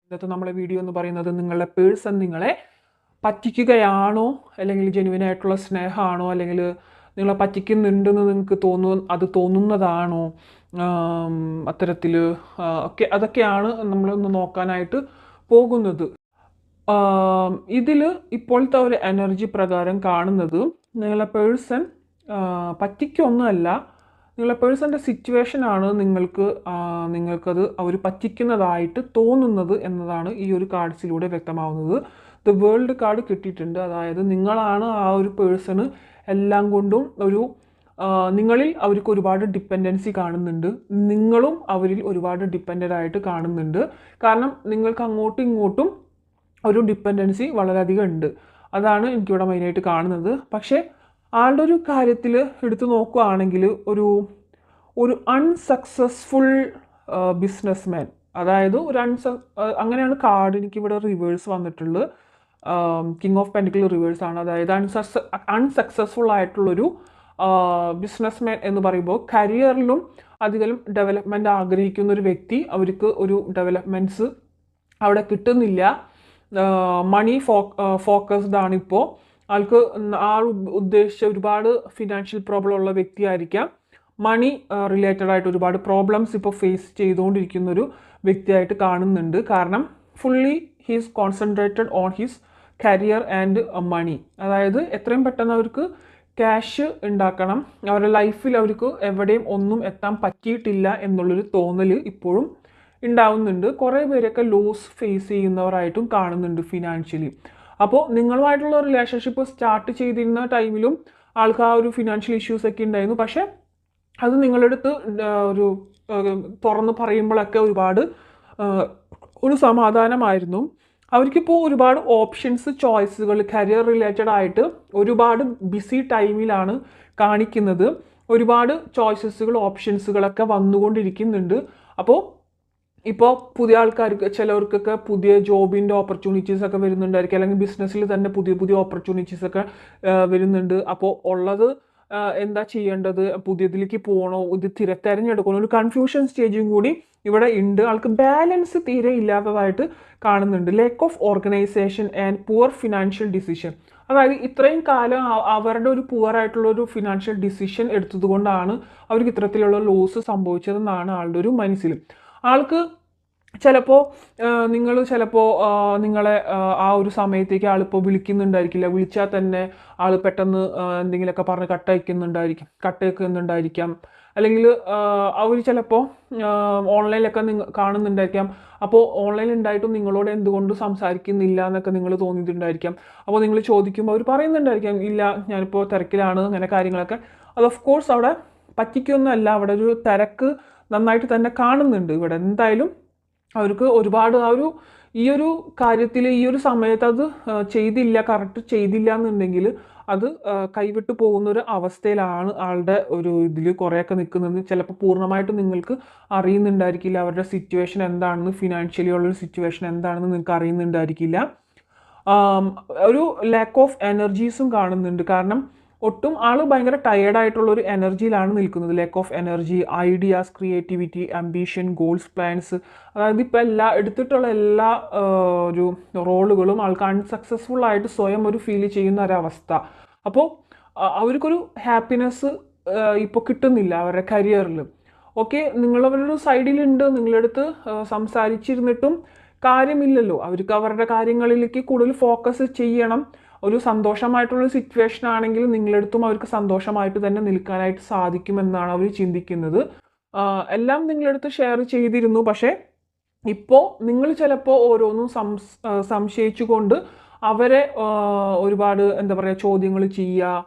ഇന്നത്തെ നമ്മളെ വീഡിയോ എന്ന് പറയുന്നത് നിങ്ങളുടെ പേഴ്സൺ നിങ്ങളെ പറ്റിക്കുകയാണോ, അല്ലെങ്കിൽ ജെനുവിൻ ആയിട്ടുള്ള സ്നേഹമാണോ, അല്ലെങ്കിൽ നിങ്ങളെ പറ്റിക്കുന്നുണ്ടെന്ന് നിങ്ങൾക്ക് തോന്നുന്നതാണോ, അത്തരത്തിൽ അതൊക്കെയാണ് നമ്മളൊന്ന് നോക്കാനായിട്ട് പോകുന്നത്. ഇതിൽ ഇപ്പോഴത്തെ ഒരു എനർജി പ്രകാരം കാണുന്നത് നിങ്ങളെ പേഴ്സൺ പറ്റിക്കൊന്നുമല്ല, നിങ്ങളെ പേഴ്സൻ്റെ സിറ്റുവേഷനാണ് നിങ്ങൾക്കത് അവർ പറ്റിക്കുന്നതായിട്ട് തോന്നുന്നത് എന്നതാണ് ഈ ഒരു കാർഡ്സിലൂടെ വ്യക്തമാവുന്നത്. ദ വേൾഡ് കാർഡ് കിട്ടിയിട്ടുണ്ട്. അതായത് നിങ്ങളാണ് ആ ഒരു പേഴ്സണ് എല്ലാം കൊണ്ടും നിങ്ങളിൽ അവർക്ക് ഒരുപാട് ഡിപ്പെൻഡൻസി കാണുന്നുണ്ട്, നിങ്ങളും അവരിൽ ഒരുപാട് ഡിപ്പെൻഡൻ്റ് ആയിട്ട് കാണുന്നുണ്ട്. കാരണം നിങ്ങൾക്ക് അങ്ങോട്ടും ഇങ്ങോട്ടും ഒരു ഡിപ്പെൻഡൻസി വളരെയധികം ഉണ്ട്. അതാണ് എനിക്കിവിടെ മെയിനായിട്ട് കാണുന്നത്. പക്ഷേ ആളുടെ ഒരു കാര്യത്തിൽ എടുത്തു നോക്കുകയാണെങ്കിൽ ഒരു അൺസക്സസ്ഫുൾ ബിസിനസ്മാൻ, അതായത് അങ്ങനെയാണ് കാർഡ് എനിക്കിവിടെ റിവേഴ്സ് വന്നിട്ടുള്ളത്. കിങ് ഓഫ് പെൻറ്റിക്കിൾ റിവേഴ്സ് ആണ്. അതായത് അൺസക്സസ്ഫുൾ ആയിട്ടുള്ളൊരു ബിസിനസ്മാൻ എന്ന് പറയുമ്പോൾ കരിയറിലും അധികം ഡെവലപ്മെൻറ്റ് ആഗ്രഹിക്കുന്ന ഒരു വ്യക്തി, അവർക്ക് ഒരു ഡെവലപ്മെൻറ്റ്സ് അവിടെ കിട്ടുന്നില്ല. മണി ഫോക്കസ്ഡ് ആണ്. ഇപ്പോൾ ആൾക്ക് ഉദ്ദേശിച്ച ഒരുപാട് ഫിനാൻഷ്യൽ പ്രോബ്ലം ഉള്ള വ്യക്തിയായിരിക്കാം. മണി റിലേറ്റഡ് ആയിട്ട് ഒരുപാട് പ്രോബ്ലംസ് ഇപ്പോൾ ഫേസ് ചെയ്തുകൊണ്ടിരിക്കുന്ന ഒരു വ്യക്തിയായിട്ട് കാണുന്നുണ്ട്. കാരണം fully he's concentrated on his career and money. അതായത് എത്രയും പെട്ടെന്ന് അവർക്ക് ക്യാഷ് ഉണ്ടാക്കണം, അവരുടെ ലൈഫിൽ അവർക്ക് എവിടെയും ഒന്നും എത്താൻ പറ്റിയിട്ടില്ല എന്നുള്ളൊരു തോന്നൽ ഇപ്പോഴും ഉണ്ടാവുന്നുണ്ട്. കുറേ പേരൊക്കെ ലോസ് ഫേസ് ചെയ്യുന്നവരായിട്ടും കാണുന്നുണ്ട് ഫിനാൻഷ്യലി. അപ്പോൾ നിങ്ങളുമായിട്ടുള്ള റിലേഷൻഷിപ്പ് സ്റ്റാർട്ട് ചെയ്തിരുന്ന ടൈമിലും ആൾക്ക് ആ ഒരു ഫിനാൻഷ്യൽ ഇഷ്യൂസ് ഒക്കെ ഉണ്ടായിരുന്നു. പക്ഷേ അത് നിങ്ങളുടെ അടുത്ത് തുറന്ന് പറയുമ്പോഴൊക്കെ ഒരു സമാധാനമായിരുന്നു. അവർക്കിപ്പോൾ ഒരുപാട് ഓപ്ഷൻസ്, ചോയ്സുകൾ കരിയർ റിലേറ്റഡ് ആയിട്ട് ഒരുപാട് ബിസി ടൈമിലാണ് കാണിക്കുന്നത്. ഒരുപാട് ചോയ്സസുകൾ, ഓപ്ഷൻസുകളൊക്കെ വന്നുകൊണ്ടിരിക്കുന്നുണ്ട്. അപ്പോൾ ഇപ്പോൾ പുതിയ ആൾക്കാർക്ക്, ചിലവർക്കൊക്കെ പുതിയ ജോബിൻ്റെ ഓപ്പർച്യൂണിറ്റീസ് ഒക്കെ വരുന്നുണ്ടായിരിക്കും, അല്ലെങ്കിൽ ബിസിനസ്സിൽ തന്നെ പുതിയ ഓപ്പർച്യൂണിറ്റീസ് ഒക്കെ വരുന്നുണ്ട്. അപ്പോൾ ഉള്ളത് എന്താ ചെയ്യേണ്ടത്, പുതിയതിലേക്ക് പോകണോ, ഇത് തിരഞ്ഞെടുക്കണോ, ഒരു കൺഫ്യൂഷൻ സ്റ്റേജും കൂടി ഇവിടെ ഉണ്ട്. ആൾക്ക് ബാലൻസ് തീരെ ഇല്ലാത്തതായിട്ട് കാണുന്നുണ്ട്. Lack of organisation and poor financial decision. അതായത് ഇത്രയും കാലം അവരുടെ ഒരു പുവറായിട്ടുള്ള ഒരു ഫിനാൻഷ്യൽ ഡിസിഷൻ എടുത്തത് കൊണ്ടാണ് അവർക്ക് ഇത്തരത്തിലുള്ള ലോസ് സംഭവിച്ചതെന്നാണ് ആളുടെ ഒരു മനസ്സിൽ. ആൾക്ക് ചിലപ്പോൾ നിങ്ങളെ ആ ഒരു സമയത്തേക്ക് ആളിപ്പോൾ വിളിക്കുന്നുണ്ടായിരിക്കില്ല. വിളിച്ചാൽ തന്നെ ആൾ പെട്ടെന്ന് എന്തെങ്കിലുമൊക്കെ പറഞ്ഞ് കട്ടയക്കുന്നുണ്ടായിരിക്കാം. അല്ലെങ്കിൽ അവർ ചിലപ്പോൾ ഓൺലൈനിലൊക്കെ കാണുന്നുണ്ടായിരിക്കാം. അപ്പോൾ ഓൺലൈനിൽ ഉണ്ടായിട്ടും നിങ്ങളോട് എന്തുകൊണ്ട് സംസാരിക്കുന്നില്ല എന്നൊക്കെ നിങ്ങൾ തോന്നിയിട്ടുണ്ടായിരിക്കാം. അപ്പോൾ നിങ്ങൾ ചോദിക്കുമ്പോൾ അവർ പറയുന്നുണ്ടായിരിക്കാം, ഇല്ല ഞാനിപ്പോൾ തിരക്കിലാണ്, അങ്ങനെ കാര്യങ്ങളൊക്കെ. അത് ഓഫ് കോഴ്സ് അവിടെ പറ്റിക്കൊന്നുമല്ല, അവിടെ ഒരു തിരക്ക് നന്നായിട്ട് തന്നെ കാണുന്നുണ്ട്. ഇവിടെ എന്തായാലും അവർക്ക് ഒരുപാട് ഈ ഒരു കാര്യത്തിൽ ഈ ഒരു സമയത്ത് അത് കറക്റ്റ് ചെയ്തില്ല എന്നുണ്ടെങ്കിൽ അത് കൈവിട്ട് പോകുന്നൊരു അവസ്ഥയിലാണ് ആളുടെ ഒരു ഇതിൽ കുറേയൊക്കെ നിൽക്കുന്നത്. ചിലപ്പോൾ പൂർണ്ണമായിട്ടും നിങ്ങൾക്ക് അറിയുന്നുണ്ടായിരിക്കില്ല അവരുടെ സിറ്റുവേഷൻ എന്താണെന്ന്, ഫിനാൻഷ്യലി ഉള്ളൊരു സിറ്റുവേഷൻ എന്താണെന്ന് നിങ്ങൾക്ക് അറിയുന്നുണ്ടായിരിക്കില്ല. ഒരു ലാക്ക് ഓഫ് എനർജീസും കാണുന്നുണ്ട്. കാരണം ഒട്ടും ആൾ ഭയങ്കര ടയേർഡായിട്ടുള്ളൊരു എനർജിയിലാണ് നിൽക്കുന്നത്. Lack of energy, ideas, creativity, ambition, goals, plans. അതായത് ഇപ്പോൾ എടുത്തിട്ടുള്ള എല്ലാ ഒരു റോളുകളും ആൾക്ക് അൺസക്സസ്ഫുൾ ആയിട്ട് സ്വയം ഒരു ഫീൽ ചെയ്യുന്ന ഒരവസ്ഥ. അപ്പോൾ അവർക്കൊരു ഹാപ്പിനെസ് ഇപ്പോൾ കിട്ടുന്നില്ല അവരുടെ കരിയറിൽ. ഓക്കെ, നിങ്ങളവരുടെ സൈഡിലുണ്ട്, നിങ്ങളുടെ അടുത്ത് സംസാരിച്ചിരുന്നിട്ടും കാര്യമില്ലല്ലോ. അവർക്ക് അവരുടെ കാര്യങ്ങളിലേക്ക് കൂടുതൽ ഫോക്കസ് ചെയ്യണം. ഒരു സന്തോഷമായിട്ടുള്ള സിറ്റുവേഷൻ ആണെങ്കിൽ നിങ്ങളെടുത്തും അവർക്ക് സന്തോഷമായിട്ട് തന്നെ നിൽക്കാനായിട്ട് സാധിക്കുമെന്നാണ് അവർ ചിന്തിക്കുന്നത്. എല്ലാം നിങ്ങളെടുത്ത് ഷെയർ ചെയ്തിരുന്നു. പക്ഷേ ഇപ്പോൾ നിങ്ങൾ ചിലപ്പോൾ ഓരോന്നും സംശയിച്ചുകൊണ്ട് അവരെ ഒരുപാട് ചോദ്യങ്ങൾ ചെയ്യുക,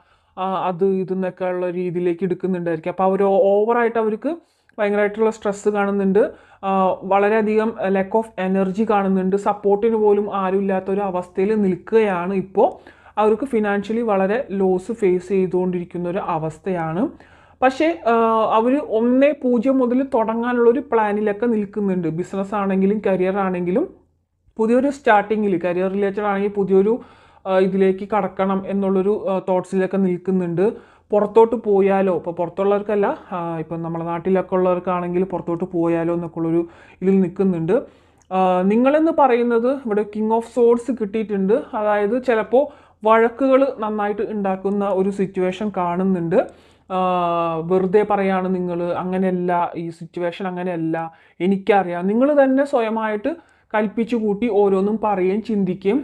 അത് ഇതെന്നൊക്കെ ഉള്ള രീതിയിലേക്ക് എടുക്കുന്നുണ്ടായിരിക്കും. അപ്പോൾ ഓവറായിട്ട് അവർക്ക് ഭയങ്കരമായിട്ടുള്ള സ്ട്രെസ്സ് കാണുന്നുണ്ട്, വളരെയധികം ലാക്ക് ഓഫ് എനർജി കാണുന്നുണ്ട്. സപ്പോർട്ടിന് പോലും ആരും ഇല്ലാത്തൊരു അവസ്ഥയിൽ നിൽക്കുകയാണ്. ഇപ്പോൾ അവർക്ക് ഫിനാൻഷ്യലി വളരെ ലോസ് ഫേസ് ചെയ്തുകൊണ്ടിരിക്കുന്ന ഒരു അവസ്ഥയാണ്. പക്ഷേ അവർ 1-0 മുതൽ തുടങ്ങാനുള്ളൊരു പ്ലാനിലൊക്കെ നിൽക്കുന്നുണ്ട്. ബിസിനസ് ആണെങ്കിലും കരിയർ ആണെങ്കിലും പുതിയൊരു സ്റ്റാർട്ടിങ്ങിൽ, കരിയർ റിലേറ്റഡ് ആണെങ്കിൽ പുതിയൊരു ഇതിലേക്ക് കടക്കണം എന്നുള്ളൊരു തോട്ട്സിലൊക്കെ നിൽക്കുന്നുണ്ട്. പുറത്തോട്ട് പോയാലോ, ഇപ്പോൾ പുറത്തുള്ളവർക്കല്ല, ഇപ്പം നമ്മുടെ നാട്ടിലൊക്കെ ഉള്ളവർക്കാണെങ്കിൽ പുറത്തോട്ട് പോയാലോ എന്നൊക്കെ ഉള്ളൊരു ഇതിൽ നിൽക്കുന്നുണ്ട്. നിങ്ങളെന്ന് പറയുന്നത് ഇവിടെ കിങ് ഓഫ് സോഡ്സ് കിട്ടിയിട്ടുണ്ട്. അതായത് ചിലപ്പോൾ വഴക്കുകൾ നന്നായിട്ട് ഉണ്ടാക്കുന്ന ഒരു സിറ്റുവേഷൻ കാണുന്നുണ്ട്. വെറുതെ പറയാണ് നിങ്ങൾ, അങ്ങനെയല്ല, ഈ സിറ്റുവേഷൻ അങ്ങനെയല്ല, എനിക്കറിയാം, നിങ്ങൾ തന്നെ സ്വയമായിട്ട് കൽപ്പിച്ചു കൂട്ടി ഓരോന്നും പറയുകയും ചിന്തിക്കുകയും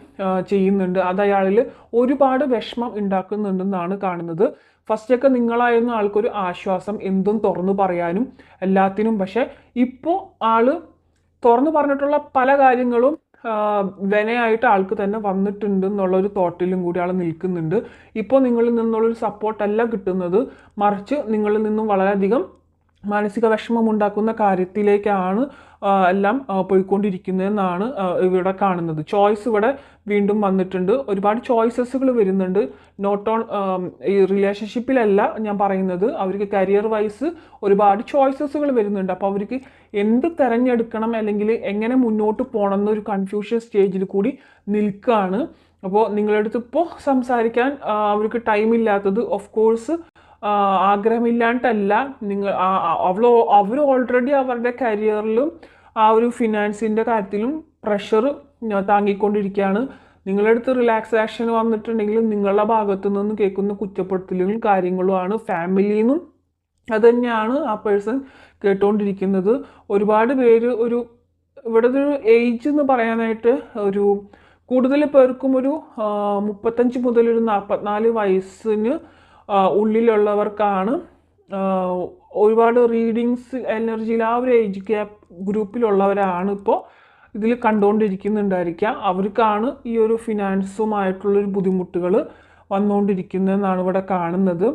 ചെയ്യുന്നുണ്ട്. അത് അയാളിൽ ഒരുപാട് വിഷമം ഉണ്ടാക്കുന്നുണ്ടെന്നാണ് കാണുന്നത്. ഫസ്റ്റൊക്കെ നിങ്ങളായിരുന്നു ആൾക്കൊരു ആശ്വാസം, എന്തും തുറന്നു പറയാനും എല്ലാത്തിനും. പക്ഷെ ഇപ്പോൾ ആള് തുറന്നു പറഞ്ഞിട്ടുള്ള പല കാര്യങ്ങളും വിനയായിട്ട് ആൾക്ക് തന്നെ വന്നിട്ടുണ്ട് എന്നുള്ളൊരു തോട്ടിലും കൂടി ആൾ നിൽക്കുന്നുണ്ട്. ഇപ്പോൾ നിങ്ങളിൽ നിന്നുള്ളൊരു സപ്പോർട്ടല്ല കിട്ടുന്നത്, മറിച്ച് നിങ്ങളിൽ നിന്നും വളരെയധികം മാനസിക വിഷമം ഉണ്ടാക്കുന്ന കാര്യത്തിലേക്കാണ് എല്ലാം പോയിക്കൊണ്ടിരിക്കുന്നതെന്നാണ് ഇവിടെ കാണുന്നത്. ചോയ്സ് ഇവിടെ വീണ്ടും വന്നിട്ടുണ്ട്. ഒരുപാട് ചോയ്സസുകൾ വരുന്നുണ്ട്. നോട്ട് ഓൺ ഈ റിലേഷൻഷിപ്പിലല്ല ഞാൻ പറയുന്നത്, അവർക്ക് കരിയർ വൈസ് ഒരുപാട് ചോയ്സസുകൾ വരുന്നുണ്ട്. അപ്പോൾ അവർക്ക് എന്ത് തിരഞ്ഞെടുക്കണം അല്ലെങ്കിൽ എങ്ങനെ മുന്നോട്ട് പോകണം എന്നൊരു കൺഫ്യൂഷൻ സ്റ്റേജിൽ കൂടി നിൽക്കുകയാണ്. അപ്പോൾ നിങ്ങളുടെ അടുത്ത് ഇപ്പോൾ സംസാരിക്കാൻ അവർക്ക് ടൈമില്ലാത്തത് ഓഫ് കോഴ്സ് ആഗ്രഹമില്ലാണ്ടല്ല, നിങ്ങൾ അവർ ഓൾറെഡി അവരുടെ കരിയറിലും ആ ഒരു ഫിനാൻസിൻ്റെ കാര്യത്തിലും പ്രഷർ താങ്ങിക്കൊണ്ടിരിക്കുകയാണ്. നിങ്ങളുടെ അടുത്ത് റിലാക്സേഷൻ വന്നിട്ടുണ്ടെങ്കിൽ നിങ്ങളുടെ ഭാഗത്തു നിന്ന് കേൾക്കുന്ന കുറ്റപ്പെടുത്തലുകളും കാര്യങ്ങളുമാണ്. ഫാമിലിയിൽ നിന്നും അത് തന്നെയാണ് ആ പേഴ്സൺ കേട്ടുകൊണ്ടിരിക്കുന്നത്. ഒരുപാട് പേര് ഇവിടുത്തെ ഒരു ഏജ് എന്ന് പറയാനായിട്ട് ഒരു കൂടുതൽ പേർക്കും ഒരു 35 മുതൽ ഒരു 44 വയസ്സിന് ഉള്ളിലുള്ളവർക്കാണ് ഒരുപാട് റീഡിങ്സ് എനർജിയിൽ ആ ഒരു ഏജ് ഗ്യാപ്പ് ഗ്രൂപ്പിലുള്ളവരാണ് ഇപ്പോൾ ഇതിൽ കണ്ടുകൊണ്ടിരിക്കുന്നുണ്ടായിരിക്കാം. അവർക്കാണ് ഈ ഒരു ഫിനാൻസുമായിട്ടുള്ളൊരു ബുദ്ധിമുട്ടുകൾ വന്നുകൊണ്ടിരിക്കുന്നതെന്നാണ് ഇവിടെ കാണുന്നത്.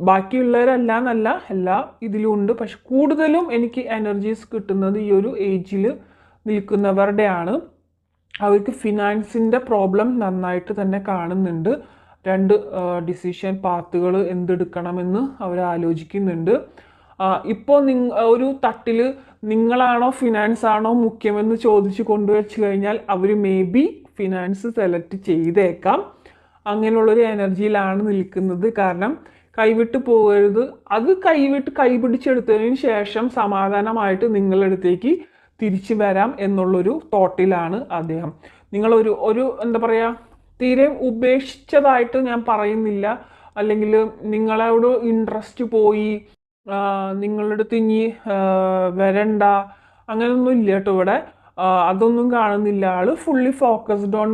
ബാക്കിയുള്ളവരെല്ലാം എന്നല്ല, എല്ലാ ഇതിലും ഉണ്ട്. പക്ഷെ കൂടുതലും എനിക്ക് എനർജീസ് കിട്ടുന്നത് ഈ ഒരു ഏജിൽ നിൽക്കുന്നവരുടെയാണ്. അവർക്ക് ഫിനാൻസിൻ്റെ പ്രോബ്ലം നന്നായിട്ട് തന്നെ കാണുന്നുണ്ട്. 2 ഡിസിഷൻ പാത്തുകൾ എന്തെടുക്കണമെന്ന് അവർ ആലോചിക്കുന്നുണ്ട്. ഇപ്പോൾ ഒരു തട്ടിൽ നിങ്ങളാണോ ഫിനാൻസ് ആണോ മുഖ്യമെന്ന് ചോദിച്ചു കൊണ്ടുവച്ച് കഴിഞ്ഞാൽ അവർ മേ ബി ഫിനാൻസ് സെലക്ട് ചെയ്തേക്കാം. അങ്ങനെയുള്ളൊരു എനർജിയിലാണ് നിൽക്കുന്നത്. കാരണം കൈവിട്ട് പോകരുത്, അത് കൈപിടിച്ചെടുത്തതിന് ശേഷം സമാധാനമായിട്ട് നിങ്ങളുടെ അടുത്തേക്ക് തിരിച്ചു വരാം എന്നുള്ളൊരു തോട്ടിലാണ് അദ്ദേഹം. നിങ്ങളൊരു എന്താ പറയുക, തീരെ ഉപേക്ഷിച്ചതായിട്ട് ഞാൻ പറയുന്നില്ല, അല്ലെങ്കിൽ നിങ്ങളോട് ഇൻട്രസ്റ്റ് പോയി നിങ്ങളുടെ അടുത്ത് ഇനി വരണ്ട അങ്ങനെയൊന്നും ഇല്ല കേട്ടോ ഇവിടെ. അതൊന്നും കാണുന്നില്ല. ആള് ഫുള്ളി ഫോക്കസ്ഡ് ഓൺ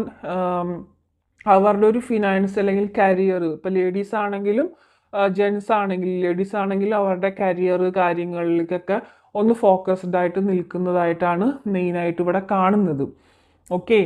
അവരുടെ ഒരു ഫിനാൻസ് അല്ലെങ്കിൽ കരിയർ. ഇപ്പം ലേഡീസ് ആണെങ്കിലും ജെൻസ് ആണെങ്കിലും ലേഡീസ് ആണെങ്കിലും അവരുടെ കരിയർ കാര്യങ്ങളിലേക്കൊക്കെ ഒന്ന് ഫോക്കസ്ഡ് ആയിട്ട് നിൽക്കുന്നതായിട്ടാണ് മെയിനായിട്ട് ഇവിടെ കാണുന്നത്. ഓക്കെ.